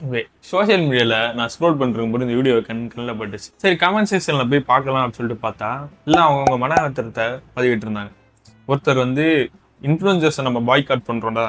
Okay, social மீடியாவில் நான் scroll பண்ணுறதுக்கு இந்த வீடியோ கண்ணில் பட்டுச்சு. சரி, கமெண்ட் செக்ஷனில் போய் பார்க்கலாம் அப்படின்னு சொல்லிட்டு பார்த்தா இல்லை அவங்கவுங்க மன அழுத்தத்தை பதிவிட்டு இருந்தாங்க. ஒருத்தர் வந்து இன்ஃப்ளூயன்சர்ஸை நம்ம பாய்காட் பண்ணுறோம்டா,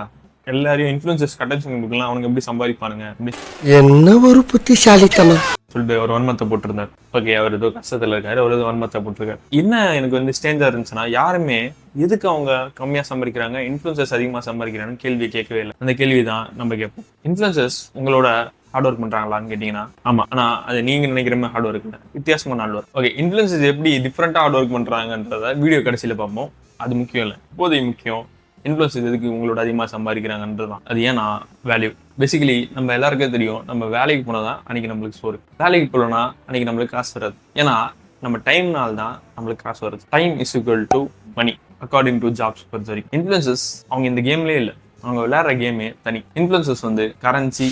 எல்லாரையும் இன்ஃப்ளூயன்சர்ஸ் அட்டென்ஷன் கொடுக்கலாம், அவனுக்கு எப்படி சம்பாதிப்பானுங்க அப்படி என்ன ஒரு புத்திசாலித்தனம் சொல்லிட்டு ஒரு வன்மத்தை போட்டிருந்தார். ஓகே, அவர் ஏதோ கஷ்டத்தில் இருக்காரு, அவர் ஏதோ வன்மத்தை போட்டிருக்காரு. என்ன எனக்கு வந்து ஸ்டேஞ்சாக இருந்துச்சுன்னா, யாருமே எதுக்கு அவங்க கம்மியாக சம்பாதிக்கிறாங்க, இன்ஃப்ளூயன்சர்ஸ் அதிகமாக சம்பாதிக்கிறாங்கன்னு கேள்வி கேட்கவே இல்லை. அந்த கேள்வி தான் நம்ம கேட்போம். இன்ஃப்ளூயன்சர்ஸ் உங்களோட ஹார்ட் ஒர்க் பண்ணுறாங்களான்னு கேட்டிங்கன்னா ஆமாம், ஆனால் அது நீங்கள் நினைக்கிற மாதிரி ஹார்ட் ஒர்க் இல்லை, வித்தியாசமான ஹார்ட் ஒர்க். ஓகே, இன்ஃப்ளூயன்சர்ஸ் எப்படி டிஃப்ரெண்ட்டாக ஹார்ட் ஒர்க் பண்ணுறாங்கன்றத வீடியோ கடைசியில் பார்ப்போம். அது முக்கியம் இல்லை, இப்போதைக்கு முக்கியம் இன்ஃப்ளூயன்சர்ஸ் எதுக்கு உங்களோட அதிகமாக சம்பாதிக்கிறாங்கன்றது தான். அது ஏன்னா வேல்யூ. பேசிக்கலி நம்ம எல்லாருக்கே தெரியும், நம்ம வேலைக்கு போனால் தான் அன்றைக்கி நம்மளுக்கு சோறு. வேலைக்கு போகலன்னா அன்றைக்கி நம்மளுக்கு காசு வராது. ஏன்னா நம்ம டைம்னால தான் நம்மளுக்கு காசு வருது. Time is equal to money according to jobs பொறுத்த வரைக்கும். இன்ஃப்ளூயன்சர்ஸ் அவங்க இந்த கேம்லேயே இல்லை, அவங்க விளையாடுற கேமே தனி. இன்ஃப்ளூயன்சர்ஸ் வந்து கரன்சி,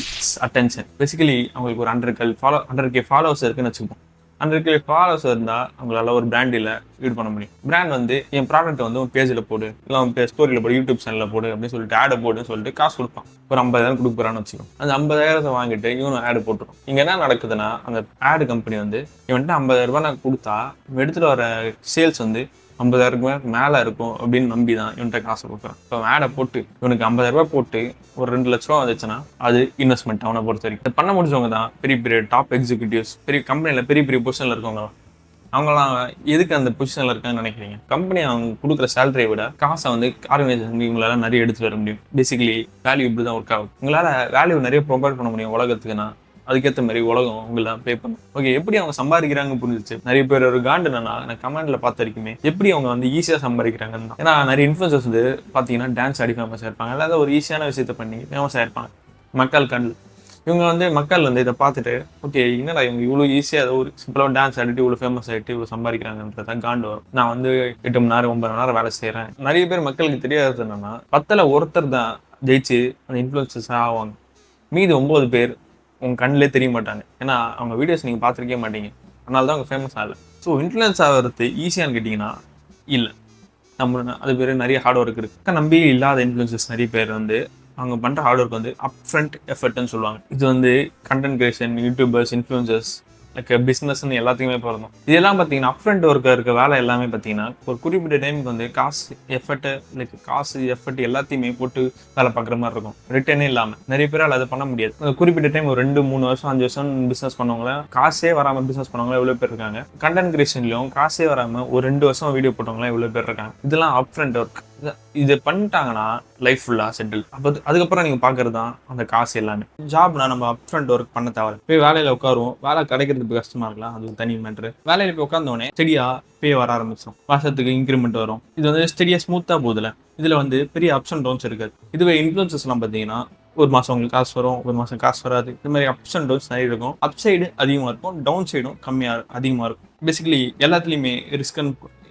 அட்டென்ஷன். பேசிக்கலி அவங்களுக்கு ஒரு 100K ஃபாலோவர்ஸ் இருக்குன்னு வச்சுப்போம். 100K ஃபாலோவர்ஸ் இருந்தால் அவங்களால ஒரு பிராண்டில் ஈடு பண்ண முடியும். பிராண்ட் வந்து என் ப்ராடக்ட்டை வந்து உன் பேஜில் போடு, இல்லை உன் ஸ்டோரியில் போடு, யூடியூப் சேனலில் போடு அப்படின்னு சொல்லிட்டு ஆடை போடுன்னு சொல்லிட்டு காசு கொடுப்பான். ஒரு 50,000 கொடுக்குறான்னு வச்சுக்கோம். அந்த 50,000 வாங்கிட்டு இவனும் ஆடு போட்டுரும். இங்கே என்ன நடக்குதுன்னா, அந்த ஆடு கம்பெனி வந்து இவன்ட்டு 50,000 நான் கொடுத்தா இவன் எடுத்துகிட்டு வர சேல்ஸ் வந்து 50,000 மேலே இருக்கும் அப்படின்னு நம்பி தான் இவன்கிட்ட காசு கொடுக்குறான். இப்போ ஆடை போட்டு இவனுக்கு 50,000 போட்டு ஒரு 2 லட்ச ரூபா வந்துச்சுன்னா அது இன்வெஸ்ட்மெண்ட். அவனை பொறுத்த வரைக்கும் இதை பண்ண முடிச்சவங்க தான் பெரிய பெரிய டாப் எக்ஸிக்யூட்டிவ்ஸ், பெரிய கம்பெனியில் பெரிய பெரிய பொசிஷனில் இருக்கவங்க. அவங்களாம் எதுக்கு அந்த பொசிஷனில் இருக்கான்னு நினைக்கிறீங்க? கம்பெனி அவங்க கொடுக்குற சேலரியை விட காசை வந்து ஆர்கனைசேஷன் இவங்களால நிறைய எடுத்துகிட்டு வர முடியும். பேசிக்கலி வேல்யூ இப்படி தான் ஒர்க் ஆகும். உங்களால் வேல்யூ நிறைய ப்ரொவைட் பண்ண முடியும் உலகத்துக்குன்னா அதுக்கேற்ற மாதிரி உலகம் அவங்களாம் பே பண்ணும். ஓகே, எப்படி அவங்க சம்பாதிக்கிறாங்க புரிஞ்சிச்சு. நிறைய பேர் ஒரு காண்டுனா நான் கமெண்ட்ல பார்த்த வரைக்குமே எப்படி அவங்க வந்து ஈஸியாக சம்பாதிக்கிறாங்கன்னு தான். ஏன்னா நிறைய இன்ஃப்ளூயன்சர்ஸ் வந்து பார்த்தீங்கன்னா டான்ஸ் ஆடி ஃபேமஸாக இருப்பாங்க, இல்லாத ஒரு ஈஸியான விஷயத்த பண்ணி ஃபேமஸாக இருப்பாங்க மக்கள் கண்ணில். இவங்க வந்து மக்கள் வந்து இதை பார்த்துட்டு ஓகே என்னடா இவங்க இவ்வளோ ஈஸியாக ஒரு சிம்பிளாக டான்ஸ் ஆடிட்டு இவ்வளோ ஃபேமஸ் ஆகிட்டு இவ்வளோ சம்பாதிக்கிறாங்கன்றதான் காண்டு வரும். நான் வந்து 8 மணி நேரம் 9 மணி நேரம் வேலை செய்கிறேன். நிறைய பேர் மக்களுக்கு தெரியாதது என்னன்னா 10ல் ஒருத்தர் தான் ஜெயிச்சு அந்த இன்ஃப்ளூயன்சர்ஸாக ஆவாங்க. மீதி 9 பேர் உங்கள் கண்ணிலே தெரிய மாட்டாங்க. ஏன்னா அவங்க வீடியோஸ் நீங்கள் பார்த்துருக்கே மாட்டீங்க, அதனால தான் அவங்க ஃபேமஸ் ஆகலை. ஸோ இன்ஃப்ளூயன்ஸ் ஆகிறது ஈஸியானு கேட்டிங்கன்னா இல்லை, நம்ம அது பேர் நிறைய ஹார்ட் ஒர்க் இருக்குது. நம்பி இல்லாத இன்ஃப்ளூயன்சர்ஸ் நிறைய பேர் வந்து அவங்க பண்ணுற ஹார்ட் ஒர்க் வந்து அப் ஃப்ரண்ட் எஃபர்ட்னு சொல்லுவாங்க. இது வந்து content creation, YouTubers, influencers like பிஸ்னஸ்ன்னு எல்லாத்துக்குமே பிறந்தோம். இதெல்லாம் பார்த்தீங்கன்னா அப் ஃப்ரண்ட் ஒர்க்காக இருக்க வேலை எல்லாமே பார்த்தீங்கன்னா ஒரு குறிப்பிட்ட டைமுக்கு வந்து காசு எஃபர்ட் எல்லாத்தையுமே போட்டு வேலை பார்க்குற மாதிரி இருக்கும். ரிட்டர்னே இல்லாமல் நிறைய பேரால் அதை பண்ண முடியாது. அந்த குறிப்பிட்ட டைம் ஒரு 2, 3 வருஷம் 5 வருஷம் பிஸ்னஸ் பண்ணவங்கள காசே வராமல் பிஸ்னஸ் பண்ணவங்களா எவ்வளோ பேர் இருக்காங்க. கண்டென்ட் கிரியேஷன்லையும் காசே வராமல் ஒரு 2 வருஷம் வீடியோ போட்டவங்களாம் எவ்வளோ பேர் இருக்காங்க. இதெல்லாம் அப் ஃப்ரண்ட் ஒர்க். இதை பண்ணிட்டாங்கன்னா லைஃப் ஃபுல்லாக செட்டில். அதுக்கப்புறம் நீங்கள் பார்க்குறது தான் அந்த காசு எல்லாமே. ஜாப்னா நம்ம அப் ஃப்ரண்ட் ஒர்க் பண்ண தேவை. போய் வேலையில் உட்காருவோம், வேலை கிடைக்கிறதுக்கு கஷ்டமாக இருக்கலாம், அது தனி மேட்ரு. வேலையில் போய் உட்காந்தோடனே ஸ்டெடியா பே வர ஆரம்பிச்சிடும், மாதத்துக்கு இன்க்ரிமெண்ட் வரும். இது வந்து ஸ்டெடியாக ஸ்மூத்தாக போதில்ல, இதில் வந்து பெரிய அப்ஸ் அண்ட் டவுன்ஸ் இருக்காது. இதுவே இன்ஃப்ளூயன்சஸ்லாம் பார்த்தீங்கன்னா ஒரு மாதம் உங்களுக்கு காசு வரும், ஒரு மாதம் காசு வராது. இந்த மாதிரி அப்ஸ் அண்ட் டவுன்ஸ் நிறைய இருக்கும். அப் சைடு அதிகமாக இருக்கும், டவுன் சைடும் அதிகமாக இருக்கும். பேசிக்கலி எல்லாத்துலேயுமே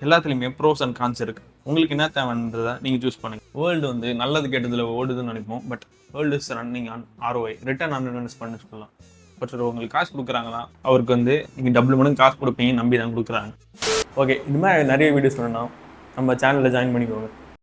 எல்லாத்துலேயுமே ப்ரோஸ் அண்ட் கான்ஸ் இருக்குது. உங்களுக்கு என்ன தேவைன்றதை நீங்கள் சூஸ் பண்ணுங்கள். வேர்ல்டு வந்து நல்லது கேட்டதில் ஓடுதுன்னு நினைப்போம், but world is running on ROI, return on investment சொல்லலாம். பட் உங்களுக்கு காசு கொடுக்குறாங்கன்னா அவருக்கு வந்து நீங்கள் டபுள் மடங்கு காசு கொடுப்பீங்க நம்பி தான் கொடுக்குறாங்க. ஓகே, இது மாதிரி நிறைய வீடியோஸ் வேணும்னா நம்ம சேனலில் ஜாயின் பண்ணிக்கோங்க.